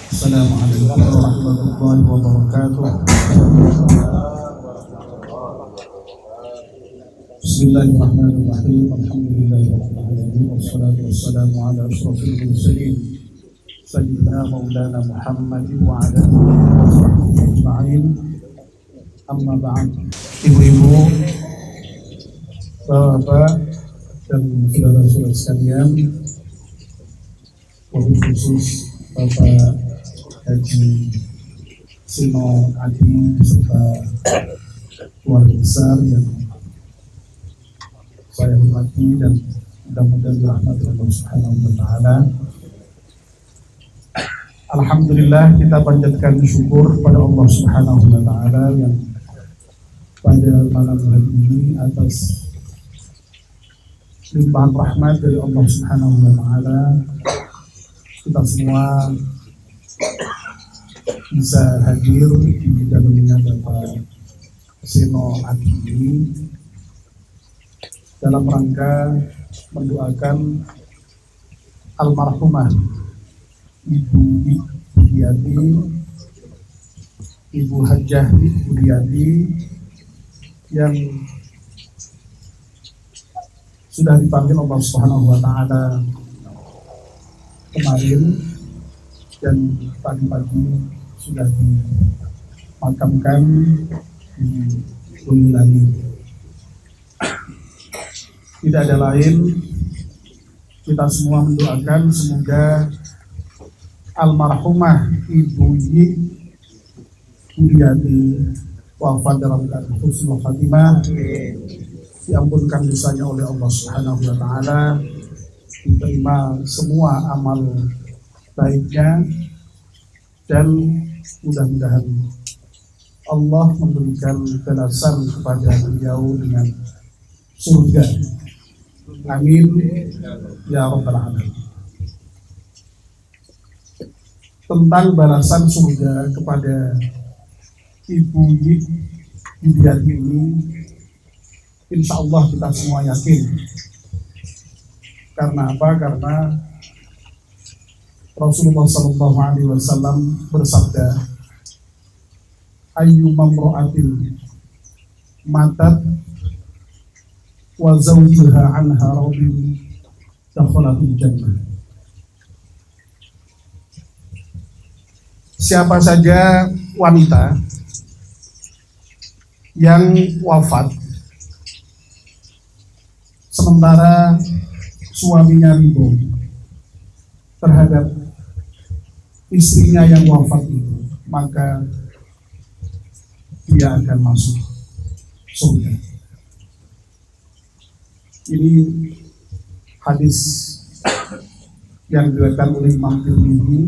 Assalamualaikum warahmatullahi wabarakatuh. Bismillahirrahmanirrahim. Alhamdulillahirabbil alamin wassalatu wassalamu ala asyrofil mursalin sayyidina maulana Muhammad wa ala alihi wa sahbihi ajma'in. Amma ba'd. Ibu-ibu, bapak dan saudara-saudara sekalian, wabil khusus Bapak Haji Sino Adi beserta keluarga besar yang saya hormati dan mudah-mudahan dirahmati Allah Subhanahu wa taala. Alhamdulillah, kita panjatkan syukur pada Allah Subhanahu wa taala yang pada malam hari ini atas limpahan rahmat dari Allah Subhanahu wa taala kita semua bisa hadir di dalamnya Bapak Sino Adi ini dalam rangka mendoakan almarhumah Ibu Budiati, Ibu Hajah Budiati yang sudah dipanggil Allah Subhanahu wa taala kemarin dan pagi-pagi sudah dimakamkan di Boyolali. Tidak ada lain, kita semua mendoakan semoga almarhumah Ibu Budiati wafat dalam keadaan husnul khatimah, diampunkan dosanya oleh Allah Subhanahu wa taala, diterima semua amal baiknya, dan mudah-mudahan Allah memberikan balasan kepada beliau dengan surga. Amin ya rabbal alamin. Tentang balasan surga kepada Ibu Budiati ini, insya Allah kita semua yakin. Karena apa? Karena Rasulullah SAW bersabda, ayyuma imra'atin matat wa zawjuha anha radin dakhalatil jannah. Siapa saja wanita yang wafat sementara suaminya ridho terhadap istrinya yang wafat itu, maka dia akan masuk surga. Ini hadis yang diriwayatkan oleh Imam Tirmidzi,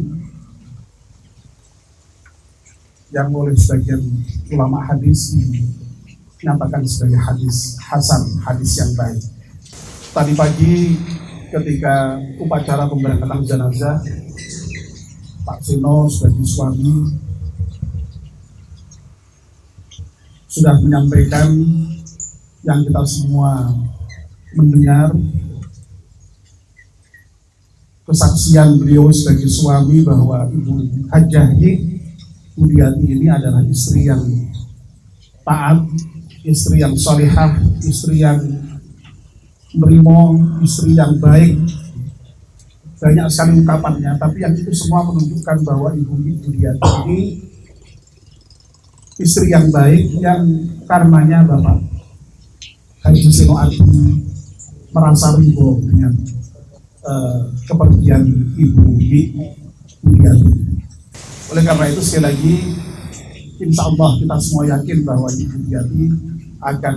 yang oleh sebagian ulama hadis dinyatakan sebagai hadis hasan, hadis yang baik. Tadi pagi ketika upacara pemberangkatan jenazah, Pak Sino sebagai suami sudah menyampaikan yang kita semua mendengar, kesaksian beliau sebagai suami bahwa Ibu Hajah Budiati ini adalah istri yang taat, istri yang salihah, istri yang berimo, istri yang baik. Banyak sekali ungkapannya, tapi yang itu semua menunjukkan bahwa Ibu Budiati ini istri yang baik, yang karenanya Bapak Haji Sino Adi merasa ridho dengan kepergian Ibu Budiati. Oleh karena itu sekali lagi, insya Allah kita semua yakin bahwa Ibu Budiati akan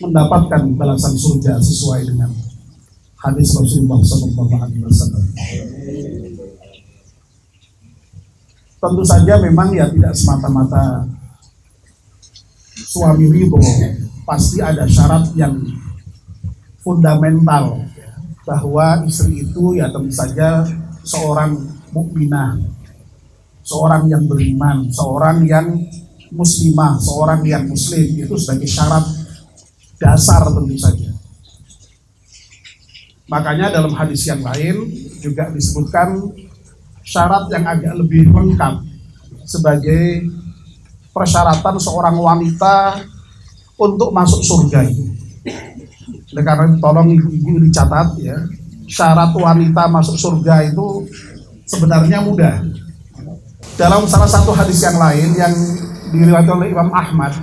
mendapatkan balasan surga sesuai dengan hadis Rasulullah SAW. Tentu saja memang ya tidak semata-mata suami ridho, pasti ada syarat yang fundamental bahwa istri itu ya tentu saja seorang mukminah, seorang yang beriman, seorang yang muslimah, seorang yang muslim. Itu sebagai syarat dasar tentu saja. Makanya dalam hadis yang lain juga disebutkan syarat yang agak lebih lengkap sebagai persyaratan seorang wanita untuk masuk surga itu. Oleh karena itu tolong ibu-ibu dicatat ya, syarat wanita masuk surga itu sebenarnya mudah. Dalam salah satu hadis yang lain yang diriwayatkan oleh Imam Ahmad,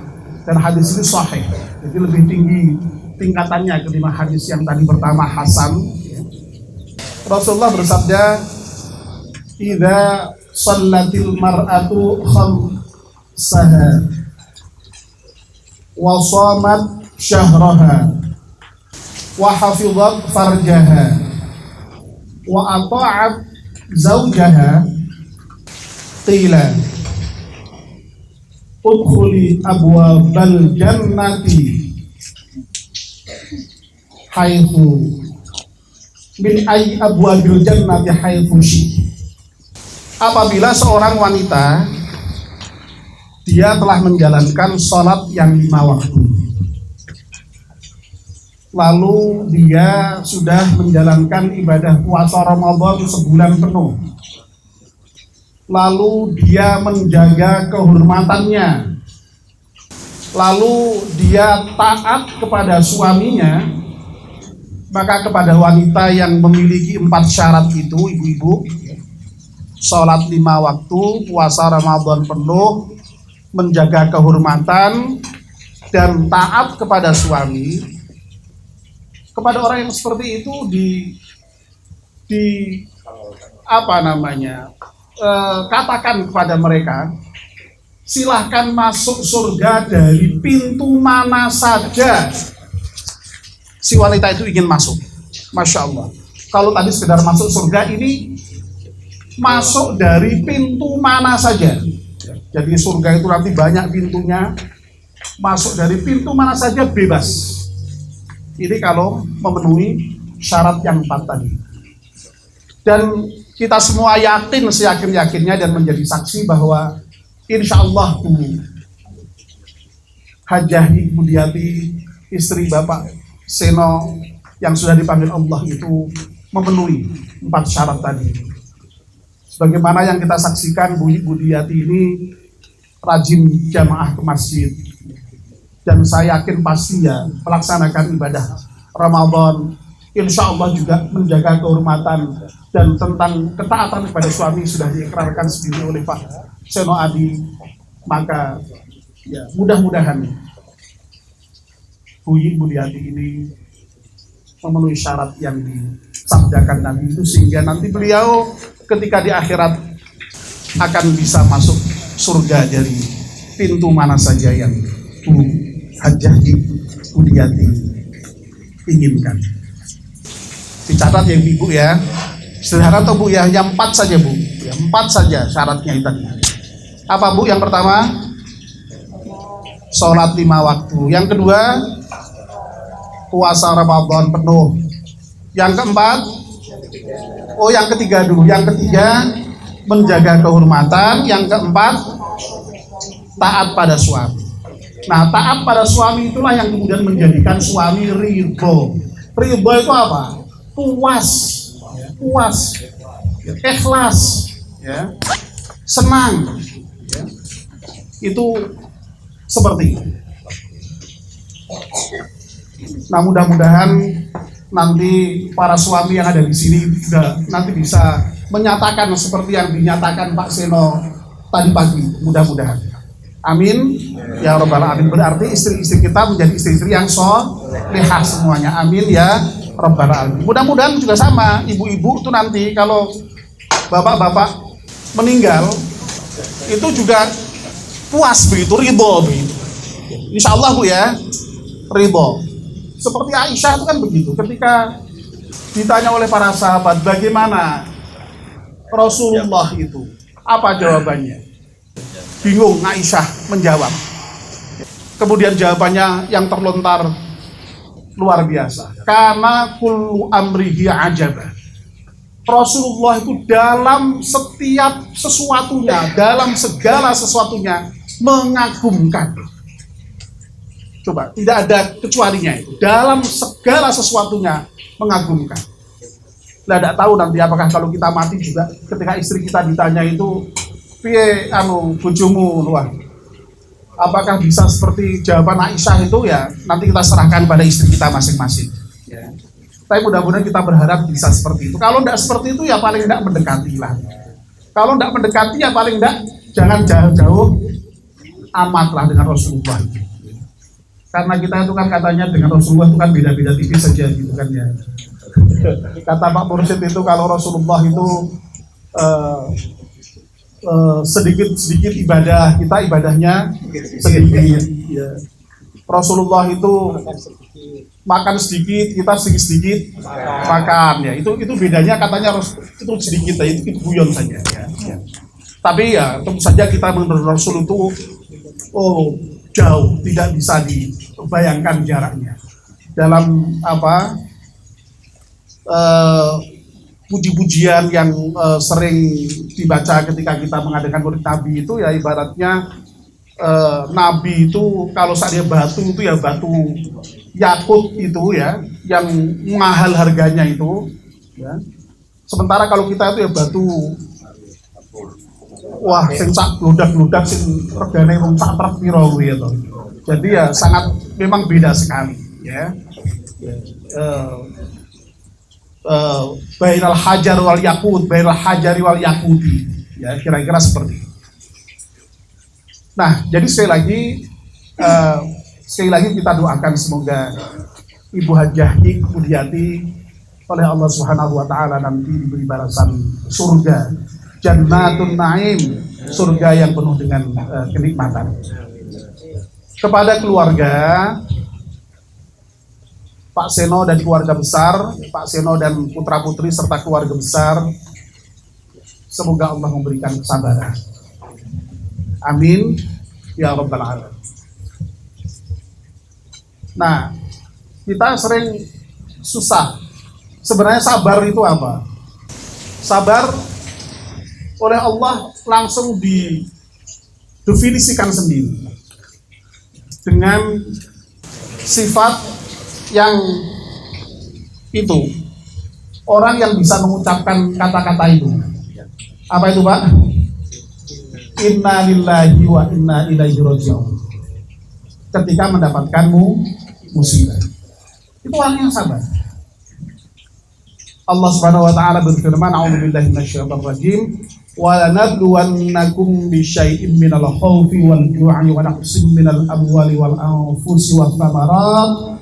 dan hadis ini sahih, jadi lebih tinggi tingkatannya ketimbang hadis yang tadi pertama hasan. Rasulullah bersabda, "Idza shallatil mar'atu khamsaha wa shamat syahraha wa hafizat farjaha wa ata'at zawjaha qila udkhuli abwabal jannati haitsu min ayyi abwabil jannati haitsu syi." Apabila seorang wanita dia telah menjalankan sholat yang 5 waktu, lalu dia sudah menjalankan ibadah puasa Ramadan sebulan penuh, lalu dia menjaga kehormatannya, lalu dia taat kepada suaminya, maka kepada wanita yang memiliki 4 syarat itu, ibu-ibu, sholat 5 waktu, puasa Ramadan penuh, menjaga kehormatan, dan taat kepada suami, kepada orang yang seperti itu katakan kepada mereka, silahkan masuk surga dari pintu mana saja si wanita itu ingin masuk. Masya Allah, kalau tadi sekedar masuk surga, ini masuk dari pintu mana saja. Jadi surga itu nanti banyak pintunya, masuk dari pintu mana saja bebas. Ini kalau memenuhi syarat yang 4 tadi. Dan kita semua yakin seyakin-yakinnya dan menjadi saksi bahwa insya Allah Hajah Ibu Diati, istri Bapak Seno yang sudah dipanggil Allah itu memenuhi 4 syarat tadi. Sebagaimana yang kita saksikan, Bu Ibu Diati ini rajin jamaah ke masjid, dan saya yakin pasti ya melaksanakan ibadah Ramadan, insya Allah juga menjaga kehormatan, dan tentang ketaatan kepada suami sudah diikrarkan sendiri oleh Pak Seno Adi. Maka ya mudah-mudahan Bu Ibu Diati ini memenuhi syarat yang disabdakan Nabi itu, sehingga nanti beliau ketika di akhirat akan bisa masuk surga dari pintu mana saja yang Bu Hajah Ibu Diati inginkan. Dicatat ya Ibu ya, sederhana atau Bu ya, yang 4 saja Bu ya, 4 saja syaratnya itu. Apa Bu? Yang pertama, sholat 5 waktu. Yang kedua, puasa Ramadan penuh. Yang keempat, yang ketiga dulu. Yang ketiga, menjaga kehormatan. Yang keempat, taat pada suami. Nah, taat pada suami itulah yang kemudian menjadikan suami ridho. Ridho itu apa? Puas, ikhlas, ya, senang. Ya. Itu seperti itu. Nah, mudah-mudahan nanti para suami yang ada di sini juga nanti bisa menyatakan seperti yang dinyatakan Pak Seno tadi pagi, mudah-mudahan. Amin ya rabbal alamin. Berarti istri-istri kita menjadi istri-istri yang solehah semuanya. Amin ya rabbal alamin. Mudah-mudahan juga sama ibu-ibu itu nanti kalau bapak-bapak meninggal itu juga puas begitu, ridho begitu. Insya Allah Bu ya, ridho. Seperti Aisyah itu kan begitu, ketika ditanya oleh para sahabat bagaimana Rasulullah itu, apa jawabannya? Bingung Aisyah menjawab. Kemudian jawabannya yang terlontar luar biasa. Karena kullu amrihi ajaba. Rasulullah itu dalam setiap sesuatunya, dalam segala sesuatunya mengagumkan. Coba, tidak ada kecualinya itu. Dalam segala sesuatunya mengagumkan. Lah tidak tahu nanti apakah kalau kita mati juga ketika istri kita ditanya itu, piye bojomu, wah, apakah bisa seperti jawaban Aisyah itu, ya nanti kita serahkan pada istri kita masing-masing. Ya. Tapi mudah-mudahan kita berharap bisa seperti itu. Kalau tidak seperti itu ya paling tidak mendekati lah. Kalau tidak mendekati ya paling tidak jangan jauh-jauh amatlah dengan Rasulullah. Karena kita itu kan katanya dengan Rasulullah itu kan beda-beda tipis saja gitu kan ya. Kata Pak Mursyid itu kalau Rasulullah itu sedikit-sedikit ibadah, kita ibadahnya sedikit. Ya. Rasulullah itu makan sedikit, kita sedikit makan. Ya itu bedanya katanya itu sedikit, ya, itu guyon saja. Ya. Tapi ya tentu saja kita menurut Rasul itu jauh, tidak bisa dibayangkan jaraknya. Dalam puji-pujian yang sering dibaca ketika kita mengadakan Maulid Nabi itu ya ibaratnya Nabi itu kalau saatnya batu itu ya batu yakut itu ya yang mahal harganya itu ya. Sementara kalau kita itu ya batu wah sing sak bludak-bludak sing regane wong sak trep pira kuwi ya to. Jadi ya sangat memang beda sekali ya. Bainal hajar wal yakut, bainal hajari wal yakuti. Ya, kira-kira seperti itu. Nah, jadi sekali lagi kita doakan semoga Ibu Hajah Iqmudiati oleh Allah Subhanahu wa taala nanti diberi balasan surga, Jannatun Naim, surga yang penuh dengan kenikmatan. Kepada keluarga Pak Seno dan keluarga besar, Pak Seno dan putra-putri serta keluarga besar, semoga Allah memberikan kesabaran. Amin ya rabbal alamin. Nah, kita sering susah. Sebenarnya sabar itu apa? Sabar oleh Allah langsung didefinisikan sendiri dengan sifat yang itu, orang yang bisa mengucapkan kata-kata itu. Apa itu, Pak? Inna lillahi wa inna ilaihi raji'un. Ketika mendapatkan musibah. Itu orang yang sabar. Allah Subhanahu wa taala berfirman, a'udzubillahi minasyaitonir rajim, wa lanabluwannakum bisyai'in minal khaufi wal ju'i wa naqsin minal amwali wal anfusi wath thamarat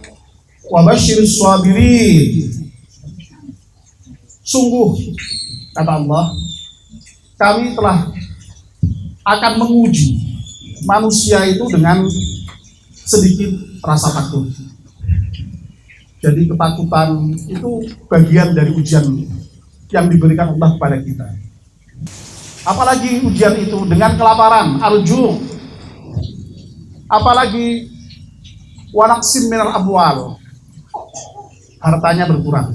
wa basyiris sabirin. Sungguh kata Allah, kami telah akan menguji manusia itu dengan sedikit rasa takut. Jadi ketakutan itu bagian dari ujian yang diberikan Allah kepada kita. Apalagi ujian itu dengan kelaparan, arju. Apalagi wanaksim minal amwal, hartanya berkurang.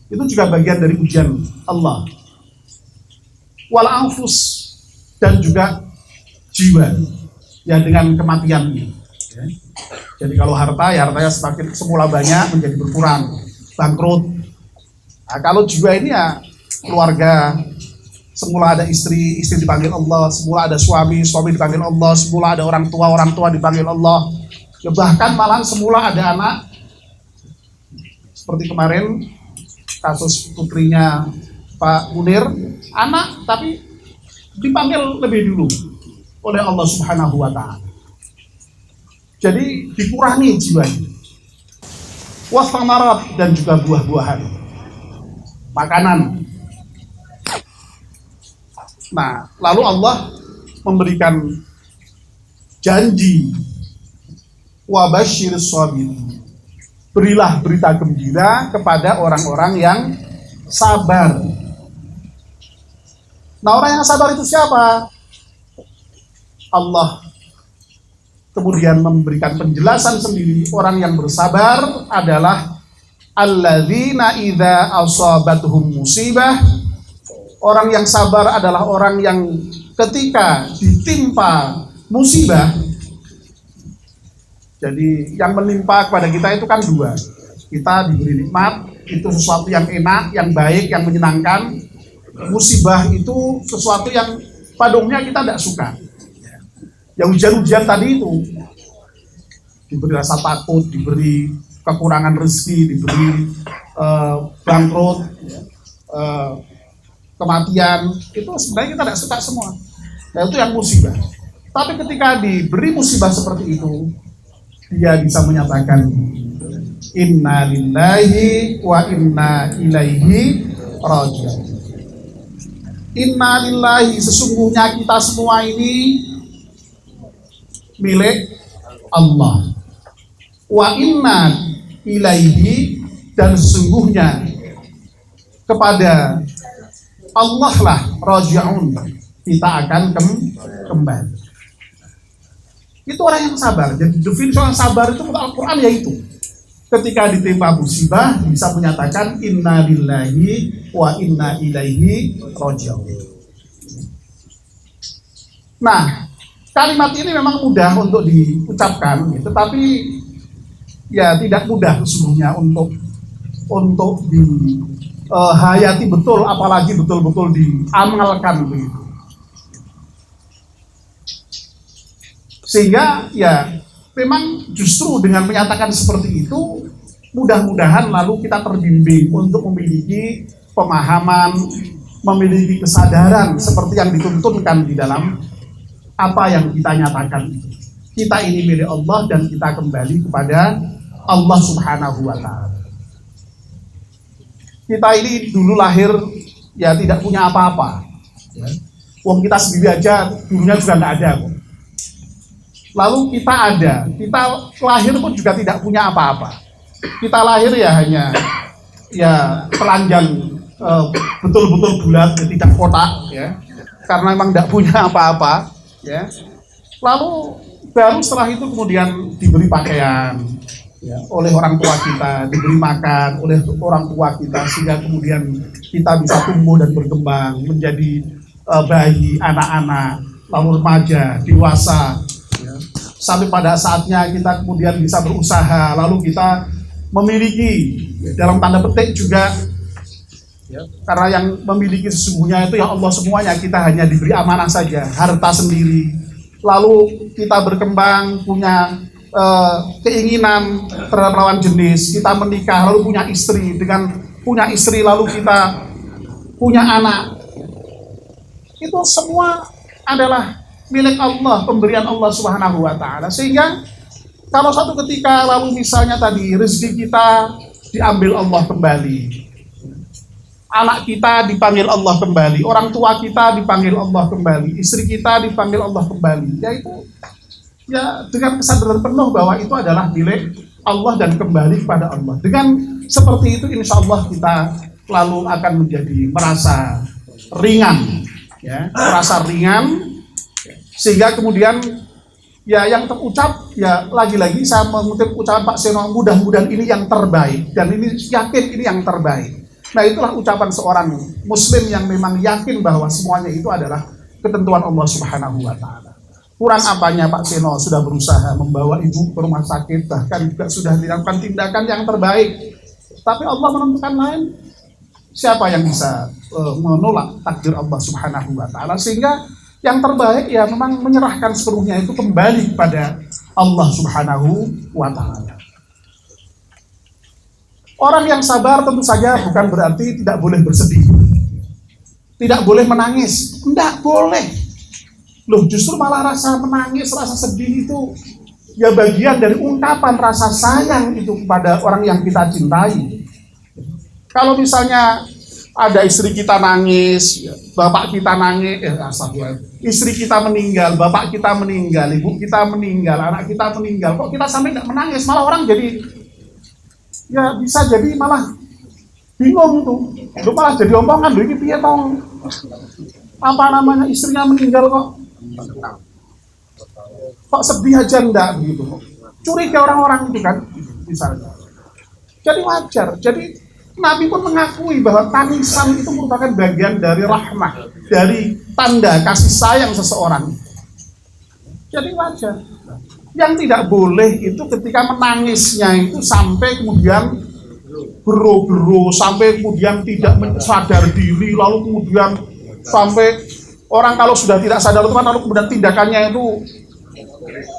Itu juga bagian dari ujian Allah. Wal anfus, dan juga jiwa ya dengan kematiannya ya. Jadi kalau harta ya hartanya semakin semula banyak menjadi berkurang, bangkrut. Nah, kalau jiwa ini ya keluarga, semula ada istri dipanggil Allah, semula ada suami dipanggil Allah, semula ada orang tua dipanggil Allah ya, bahkan malah semula ada anak seperti kemarin kasus putrinya Pak Munir, anak tapi dipanggil lebih dulu oleh Allah Subhanahu wa taala. Jadi dikurangi jiwanya. Wasamarat, dan juga buah-buahan, makanan. Nah, lalu Allah memberikan janji, wa basyiris sabirin. Berilah berita gembira kepada orang-orang yang sabar. Nah, orang yang sabar itu siapa? Allah kemudian memberikan penjelasan sendiri. Orang yang bersabar adalah alladzina idza asabatuhum musibah. Orang yang sabar adalah orang yang ketika ditimpa musibah. Jadi yang menimpa kepada kita itu kan dua. Kita diberi nikmat, itu sesuatu yang enak, yang baik, yang menyenangkan. Musibah itu sesuatu yang pada umumnya kita tidak suka. Yang hujan-hujan tadi itu diberi rasa takut, diberi kekurangan rezeki, diberi bangkrut, kematian, itu sebenarnya kita tidak suka semua. Nah, itu yang musibah. Tapi ketika diberi musibah seperti itu, dia bisa menyatakan inna lillahi wa inna ilaihi raji'un. Inna lillahi, sesungguhnya kita semua ini milik Allah. Wa inna ilaihi, dan sesungguhnya kepada Allah lah raji'un, kita akan kembali. Itu orang yang sabar. Jadi definisi orang sabar itu menurut Al-Quran yaitu ketika ditimpa musibah bisa menyatakan inna lillahi wa inna ilaihi raji'un. Nah, kalimat ini memang mudah untuk diucapkan, tetapi ya tidak mudah sesungguhnya untuk dihayati betul, apalagi betul-betul diamalkan begitu. Sehingga ya memang justru dengan menyatakan seperti itu, mudah-mudahan lalu kita terbimbing untuk memiliki pemahaman, memiliki kesadaran seperti yang dituntunkan di dalam apa yang kita nyatakan itu. Kita ini milik Allah dan kita kembali kepada Allah Subhanahu wa Ta'ala. Kita ini dulu lahir ya tidak punya apa-apa. Wong kita sendiri aja dulunya juga nggak ada. Lalu kita ada, kita lahir pun juga tidak punya apa-apa. Kita lahir ya hanya ya telanjang, betul-betul bulat, tidak kotak, ya, karena memang tidak punya apa-apa, ya. Lalu baru setelah itu kemudian diberi pakaian, ya, oleh orang tua kita, diberi makan oleh orang tua kita, sehingga kemudian kita bisa tumbuh dan berkembang menjadi bayi, anak-anak, lalu remaja, dewasa. Sampai pada saatnya kita kemudian bisa berusaha, lalu kita memiliki, dalam tanda petik juga, ya, karena yang memiliki sesungguhnya itu yang Allah semuanya, kita hanya diberi amanah saja, harta sendiri. Lalu kita berkembang, punya keinginan terhadap lawan jenis, kita menikah, lalu punya istri, dengan punya istri lalu kita punya anak. Itu semua adalah milik Allah, pemberian Allah Subhanahu wa Ta'ala. Sehingga kalau satu ketika lalu misalnya tadi rezeki kita diambil Allah kembali, anak kita dipanggil Allah kembali, orang tua kita dipanggil Allah kembali, istri kita dipanggil Allah kembali, yaitu ya dengan kesadaran penuh bahwa itu adalah milik Allah dan kembali kepada Allah. Dengan seperti itu insya Allah kita lalu akan menjadi merasa ringan, ya, merasa ringan. Sehingga kemudian ya yang terucap, ya lagi-lagi saya mengutip ucapan Pak Seno, mudah-mudahan ini yang terbaik, dan ini yakin ini yang terbaik. Nah, itulah ucapan seorang muslim yang memang yakin bahwa semuanya itu adalah ketentuan Allah Subhanahu wa Ta'ala. Kurang apanya Pak Seno sudah berusaha membawa ibu ke rumah sakit, bahkan juga sudah dilakukan tindakan yang terbaik, tapi Allah menentukan lain. Siapa yang bisa menolak takdir Allah Subhanahu wa Ta'ala? Sehingga yang terbaik ya memang menyerahkan sepenuhnya itu kembali kepada Allah Subhanahu wa Ta'ala. Orang yang sabar tentu saja bukan berarti tidak boleh bersedih, tidak boleh menangis, tidak boleh. Loh, justru malah rasa menangis, rasa sedih itu ya bagian dari ungkapan rasa sayang itu kepada orang yang kita cintai. Kalau misalnya ada istri kita nangis, bapak kita nangis, istri kita meninggal, bapak kita meninggal, ibu kita meninggal, anak kita meninggal, kok kita sampai tidak menangis, malah orang jadi, ya bisa jadi malah bingung tuh, lu malah jadi omongan, lu ini piye tong, apa namanya istrinya meninggal kok sedih aja enggak begitu, curiga orang-orang itu kan, misalnya, jadi wajar, jadi Nabi pun mengakui bahwa tangisan itu merupakan bagian dari rahmah, dari tanda kasih sayang seseorang. Jadi wajar. Yang tidak boleh itu ketika menangisnya itu sampai kemudian bero-bero sampai kemudian tidak sadar diri, lalu kemudian sampai orang kalau sudah tidak sadar itu kan lalu kemudian tindakannya itu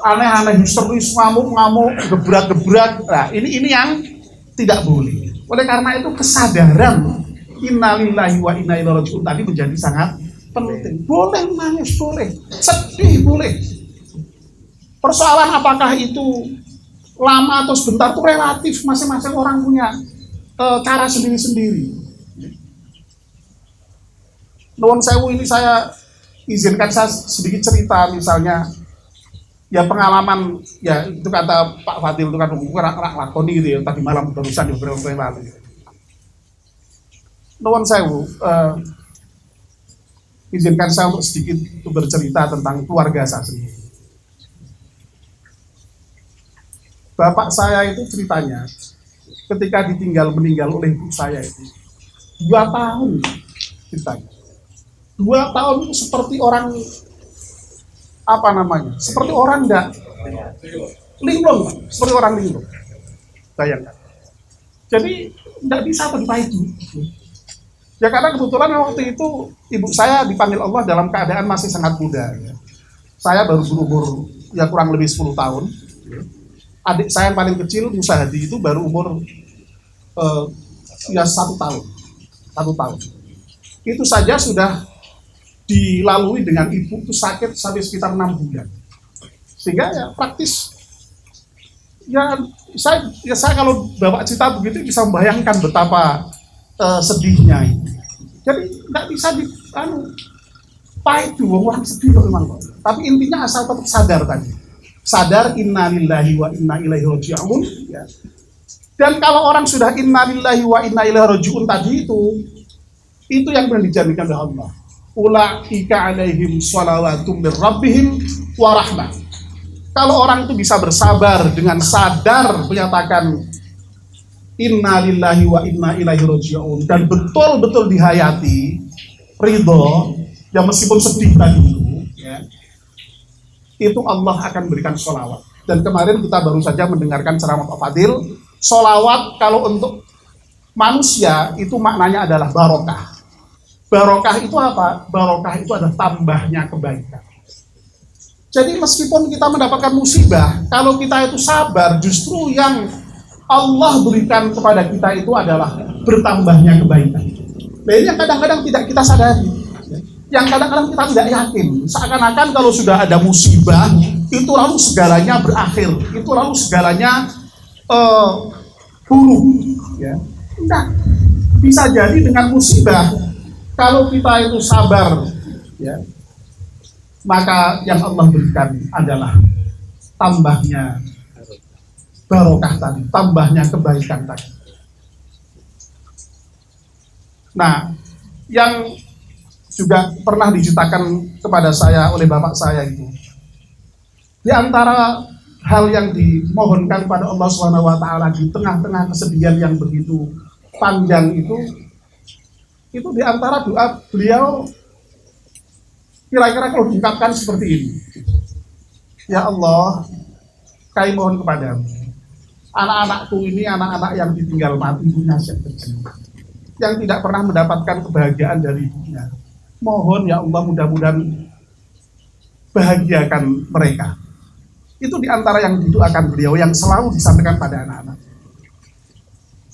aneh-aneh, histeris, ngamuk-ngamuk, gebrak-gebrak. Nah, ini yang tidak boleh. Oleh karena itu kesadaran innalillahi wa inna ilaihi raji'un tadi menjadi sangat penting. Boleh nangis, boleh sedih, boleh. Persoalan apakah itu lama atau sebentar itu relatif, masing-masing orang punya cara sendiri-sendiri. Nuwun sewu, ini saya izinkan saya sedikit cerita, misalnya ya pengalaman, ya itu kata Pak Fadil itu kan lakoni gitu ya, tadi malam barusan di beberapa hari lalu. Nuwun sewu, izinkan saya untuk sedikit bercerita tentang keluarga saya sendiri. Bapak saya itu ceritanya ketika meninggal oleh ibu saya itu 2 tahun ceritanya. 2 tahun itu seperti orang seperti orang enggak linglung, seperti orang linglung. Bayangkan. Jadi enggak bisa tanpa itu. Ya karena kebetulan waktu itu ibu saya dipanggil Allah dalam keadaan masih sangat muda. Ya. Saya baru berumur ya kurang lebih 10 tahun. Adik saya yang paling kecil, Musa Hadi, itu baru umur ya 1 tahun. 1 tahun. Itu saja sudah dilalui dengan ibu itu sakit sampai sekitar 6 bulan. Sehingga ya praktis ya saya kalau bapak cerita begitu bisa membayangkan betapa sedihnya itu. Jadi nggak bisa pahit juga orang sedih memang. Tapi intinya asal tetap sadar tadi. Sadar innalillahi wa inna ilaihi raji'un ya. Dan kalau orang sudah innalillahi wa inna ilaihi raji'un tadi itu yang benar dijaminkan oleh Allah. Ulaika alaihim shalawatum mir rabbihim wa rahmah. Kalau orang itu bisa bersabar dengan sadar menyatakan innalillahi wa inna ilaihi raji'un dan betul-betul dihayati ridho, ya meskipun sedih tadi itu Allah akan berikan sholawat. Dan kemarin kita baru saja mendengarkan ceramah Pak Fadil, sholawat kalau untuk manusia itu maknanya adalah barokah. Barokah itu apa? Barokah itu adalah tambahnya kebaikan. Jadi meskipun kita mendapatkan musibah, kalau kita itu sabar, justru yang Allah berikan kepada kita itu adalah bertambahnya kebaikan. Nah ini yang kadang-kadang tidak kita sadari, yang kadang-kadang kita tidak yakin. Seakan-akan kalau sudah ada musibah, itu lalu segalanya berakhir, itu lalu segalanya buruk. Ya. Enggak, bisa jadi dengan musibah, kalau kita itu sabar, ya, maka yang Allah berikan adalah tambahnya barokah tadi, tambahnya kebaikan tadi. Nah, yang juga pernah diceritakan kepada saya oleh bapak saya itu, di antara hal yang dimohonkan pada Allah SWT di tengah-tengah kesedihan yang begitu panjang itu di antara doa beliau kira-kira kalau diungkapkan seperti ini. Ya Allah, kami mohon kepadamu, anak-anakku ini anak-anak yang ditinggal mati ibunya sejak kecil, yang tidak pernah mendapatkan kebahagiaan dari ibunya. Mohon ya Allah mudah-mudahan bahagiakan mereka. Itu di antara yang didoakan beliau, yang selalu disampaikan pada anak-anak.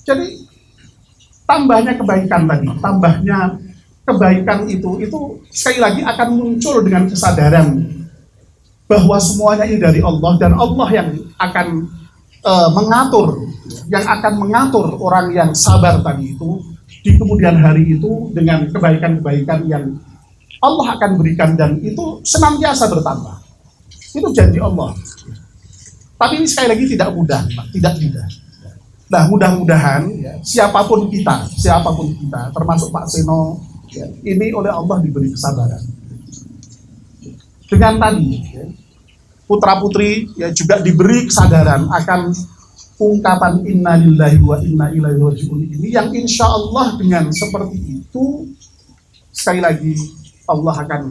Jadi tambahnya kebaikan tadi, tambahnya kebaikan itu sekali lagi akan muncul dengan kesadaran bahwa semuanya ini dari Allah, dan Allah yang akan mengatur orang yang sabar tadi itu di kemudian hari itu dengan kebaikan-kebaikan yang Allah akan berikan, dan itu senantiasa bertambah. Itu janji Allah. Tapi ini sekali lagi tidak mudah, tidak mudah. Nah, mudah-mudahan ya, siapapun kita, termasuk Pak Seno, ya, ini oleh Allah diberi kesabaran. Dengan tadi, ya, putra-putri ya juga diberi kesadaran akan ungkapan innalillahi wa inna ilaihi raji'un ini, yang insya Allah dengan seperti itu sekali lagi Allah akan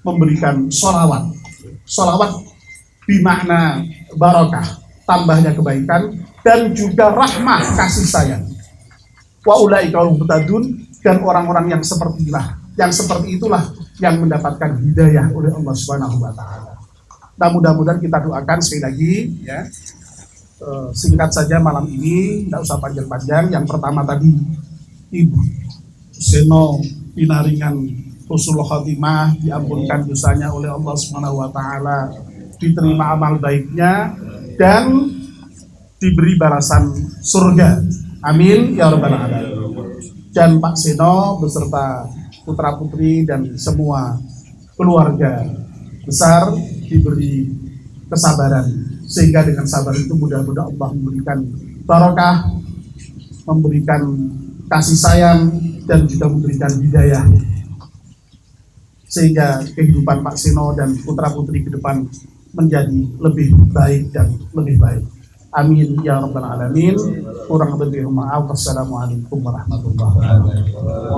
memberikan sholawat bermakna barokah, tambahnya kebaikan, dan juga rahmah, kasih sayang. Wa ulaika humul muhtadun, dan orang-orang yang seperti itulah yang mendapatkan hidayah oleh Allah Subhanahu wa taala. Nah, mudah-mudahan kita doakan sekali lagi ya. Singkat saja malam ini, tidak usah panjang-panjang. Yang pertama tadi Ibu Seno pinaringan husnul khotimah, diampunkan dosanya oleh Allah Subhanahu wa taala, diterima amal baiknya dan diberi balasan surga. Amin ya rabbal alamin. Dan Pak Seno beserta putra putri dan semua keluarga besar diberi kesabaran, sehingga dengan sabar itu mudah-mudahan Allah memberikan barokah, memberikan kasih sayang, dan juga memberikan hidayah, sehingga kehidupan Pak Seno dan putra putri ke depan menjadi lebih baik dan lebih baik. Amin ya rabbal alamin. Kurang lebih maaf. Wassalamualaikum warahmatullahi wabarakatuh.